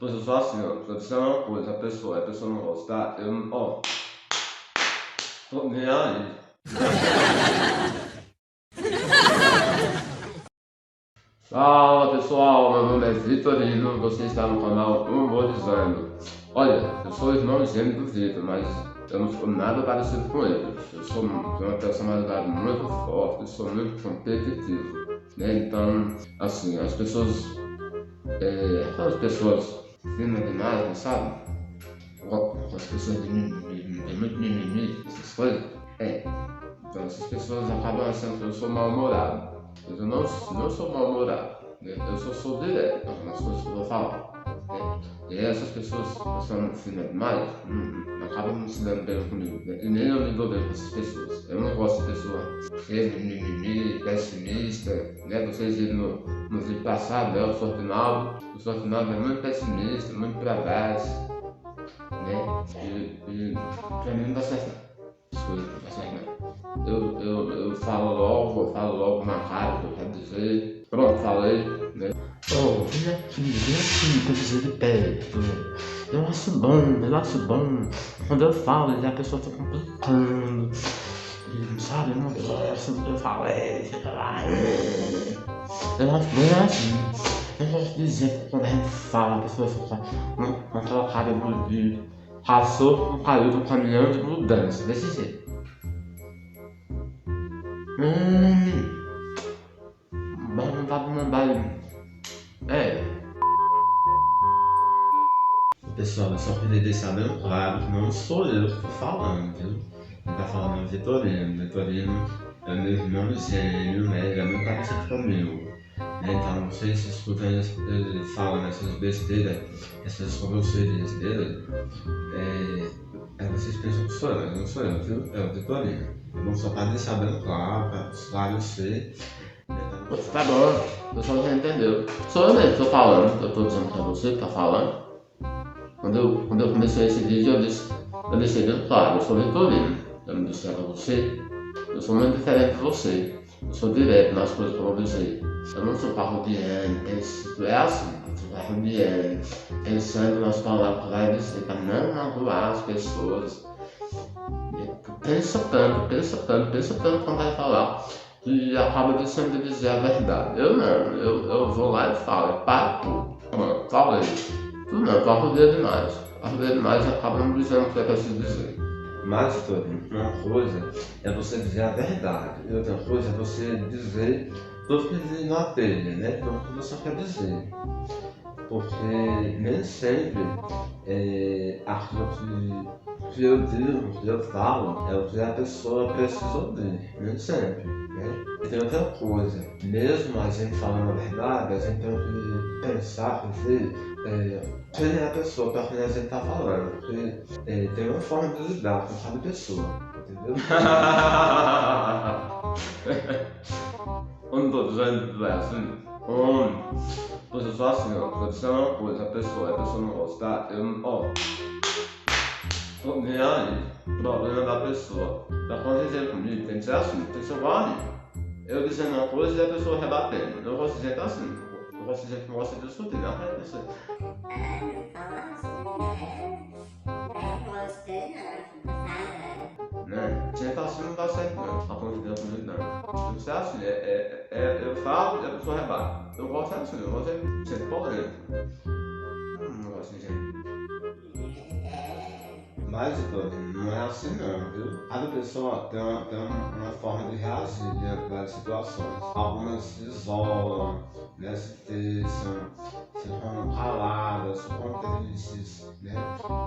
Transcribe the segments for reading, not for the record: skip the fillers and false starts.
Pois eu sou assim, ó, se eu disser uma coisa, a pessoa não gostar, eu não, ó, tô nem aí. Fala pessoal, meu nome é Vitorino, você está no canal Humorizando. Olha, eu sou o irmão gêmeo do Vitor, mas eu não sou nada parecido com ele. Eu tenho uma personalidade muito forte, eu sou muito competitivo, né? Então, assim, as pessoas, aquelas pessoas finas demais, né, sabe? As pessoas de muito mimimi, essas coisas. Então essas pessoas acabam achando que eu sou mal-humorado. Mas eu não sou mal-humorado, né? Eu sou direto nas coisas que eu vou falar, né? E aí essas pessoas que são finas demais, acabam não se dando bem comigo, né? E nem eu me dou bem com essas pessoas. Eu não gosto de pessoa cheia de mimimi, pessimista, né? Vocês viram no vídeo passado, né? O Sortinaldo é muito pessimista, muito pra baixo, né? E pra mim não dá certo não. As coisas não dá certo não. Eu falo logo na cara o que eu quero dizer. Pronto, falei, né? Oh, vem aqui pra dizer de perto. Eu acho bom. Quando eu falo, a pessoa tá complicando. E, sabe, eu não gosto do que eu falei, fica lá. Eu acho bem assim. Eu gosto de dizer que quando a gente fala, a pessoa fica com aquela cara de passou, caiu do caminhão de mudança, desse jeito. Mas não dá pra mandar. Pessoal, eu só queria deixar bem claro que não sou eu que tô falando, viu? Quem tá falando é o Vitorino. Vitorino é meu irmão gêmeo, né? Ele é muito parecido comigo. Né? Então, vocês escutam ele falando essas besteiras, essas converseiras dele, vocês pensam que sou eu, mas não sou eu, viu? É o Vitorino. Eu não só pra deixar bem claro, pra esclarecer. Tá bom, o pessoal já entendeu. Sou eu mesmo que tô falando, eu tô dizendo que é você que tá falando. Quando eu comecei esse vídeo, eu deixei bem claro, eu sou Vitorino. Eu não disse pra você, eu sou muito diferente de você. Eu sou direto nas coisas que eu vou dizer. Eu não sou parodiando, é assim, eu sou parodiando, pensando nas palavras que vai dizer, pra não magoar as pessoas. Pensa tanto quando vai falar. E acaba deixando de dizer a verdade. Eu não, eu vou lá e falo, é papo. Falei. Tu não, parrudeia demais. Parrudeia demais e acaba não dizendo o que é preciso dizer. Mas, Vitorino, uma coisa é você dizer a verdade, e outra coisa é você dizer tudo que diz na telha, né? Tudo que você quer dizer. Porque nem sempre aquilo que eu digo, que eu falo, é o que a pessoa precisa ouvir. Nem sempre, né? E tem outra coisa, mesmo a gente falando a verdade, a gente tem que pensar, ver quem é a pessoa para quem a gente tá falando. Porque tem uma forma de lidar com cada pessoa, entendeu? Eu não tô dizendo que é assim. Pois eu sou assim, ó, se eu disser uma coisa, a pessoa não gostar, eu não, ó, tô nem aí, problema da pessoa. Pra conviver comigo, tem que ser assim, tem que ser igual a mim. Eu dizendo uma coisa e a pessoa rebatendo. Eu gosto de dizer assim, eu gosto de dizer que não gosta de discutir, não quero dizer. Né? Gente assim não dá certo não, pra conviver comigo não. Tem que ser assim, eu falo e a pessoa rebate. Eu gosto assim, eu gosto de ser polêmico. Não gosto de gente. Mas, não é assim não, viu? Cada pessoa tem uma forma de reagir diante das situações. Algumas se isolam, né, se fecham, ficam caladas, ficam tristes, né?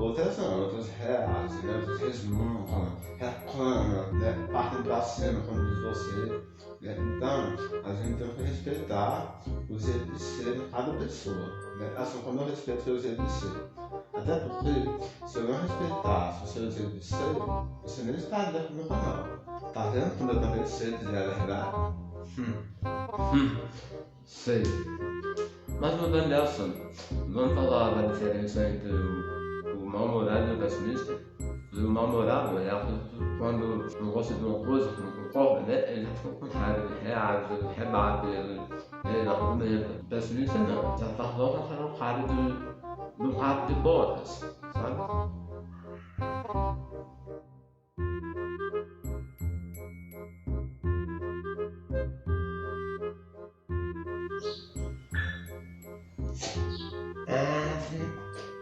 Outras não, outras reagem, né? Outras resmungam, reclamam, né? Partem pra cima, como diz você. Né? Então, a gente tem que respeitar o jeito de ser de cada pessoa. Né? Assim como eu respeito o seu jeito de ser. Até porque, se eu não respeitasse o seu jeito de ser, você nem estaria aqui no meu canal. Tá vendo como eu também sei dizer a verdade? Sei. Mas mudando de assunto, vamos falar da diferença entre o mal-humorado e o pessimista? O mal-humorado é aquele que quando não gosta de uma coisa, que não concorda, né? Ele fica com raiva, ele reage, ele rebate, ele argumenta. O pessimista não, já faz logo aquela cara de do rato de botas, sabe?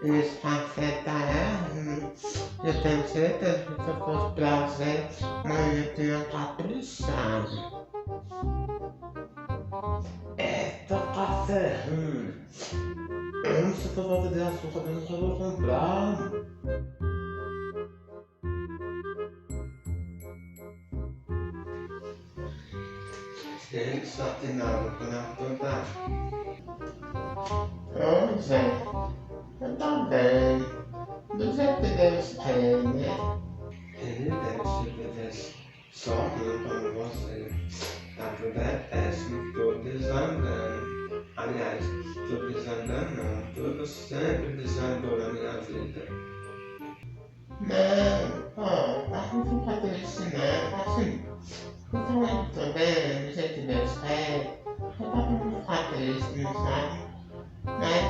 Esse café tá errado. Eu tenho certeza que se eu fosse pra você, mas eu tinha caprichado. Eita, café ruim. Se eu for fazer açúcar, eu nunca vou comprar. Gente, só que não toda. Ô, gente, eu tô bem. Do jeito que Deus quer, né? Ele deve ser só ruim como você. Tá tudo é péssimo, tô desandando. Aliás, tô desandando não, tudo sempre desandou na minha vida. Não, pô, mas não fica triste não, assim. Então eu tô bem, do jeito que Deus quer. Eu pra não ficar triste, não sabe? Mas,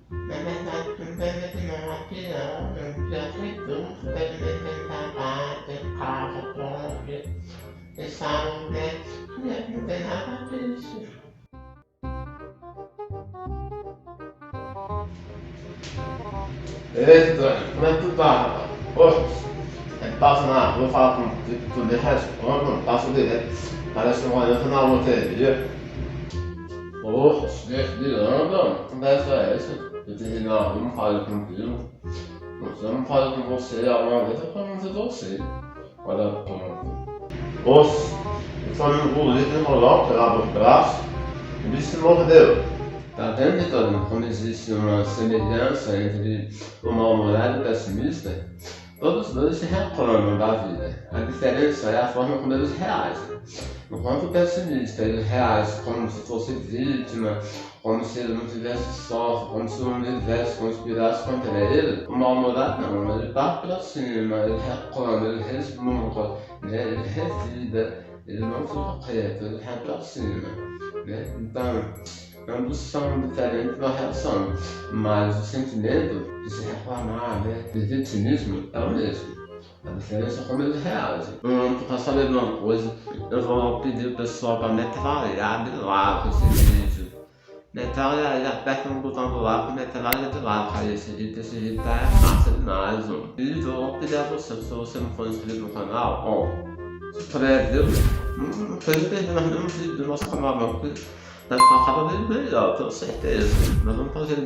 na verdade, tudo bem que não é pior, já foi tudo, deve ter trabalho, ter casa própria, ter saúde, né? Não tem nada disso. Ei, Tony, como é que tu tá, rapaz? Poxa, passa na rua, fala com tu nem responde, passa direto. Parece que olhando na loteria. Poxa, deixa de anda, que conversa é essa? Eu te vi na rua, não falo contigo. Se eu não falo com você alguma vez, eu falo com você. Olha, pronto. Poxa, eu só me engoli, enrolou pelo braço, o bicho se mordeu. Tá vendo, Vitorino, como existe uma semelhança entre o mal-humorado e o pessimista? Todos os dois se reclamam da vida. A diferença é a forma como eles reagem. Enquanto o pessimista ele reage como se fosse vítima, como se ele não tivesse sorte, como se o universo conspirasse contra ele, o mal-humorado não, ele parte pra cima, ele reclama, ele resmunga, né? Ele revida, ele não fica quieto, ele vai pra cima. Né? Então, ambos são diferentes na reação, mas o sentimento de se reclamar, né, de vitimismo, é o mesmo. A diferença é como eles reagem. Pra saber de uma coisa, eu vou pedir o pessoal para metralhar de lá com esse vídeo. Metralha, aperta no botão do lado e metralha de lá, cara. Esse vídeo tá massa demais, mano. E eu vou pedir a você, se você não for inscrito no canal, ó, se inscreve, viu? Não precisa perder mais nenhum vídeo do nosso canal, não, porque vai ficar cada vez melhor, tenho certeza. Nós vamos fazer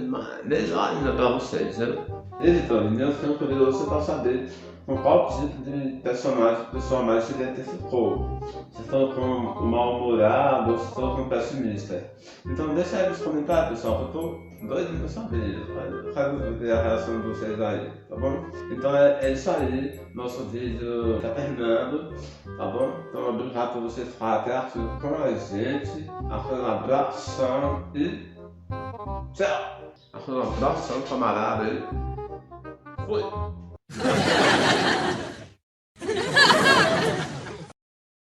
melhor ainda pra vocês, né? Editor, eu tenho curioso você pra saber com qual tipo de personagem o pessoal mais se identificou. Se for com o mal-humorado ou se for com o pessimista. Então deixa aí nos comentários, pessoal, que eu tô doido pra saber. Eu quero ver a reação de vocês aí, tá bom? Então é isso aí, nosso vídeo tá terminando, tá bom? Então obrigado por vocês ficarem até aqui com a gente. Aquele abração e tchau! Aquele abração, camarada aí. Fui!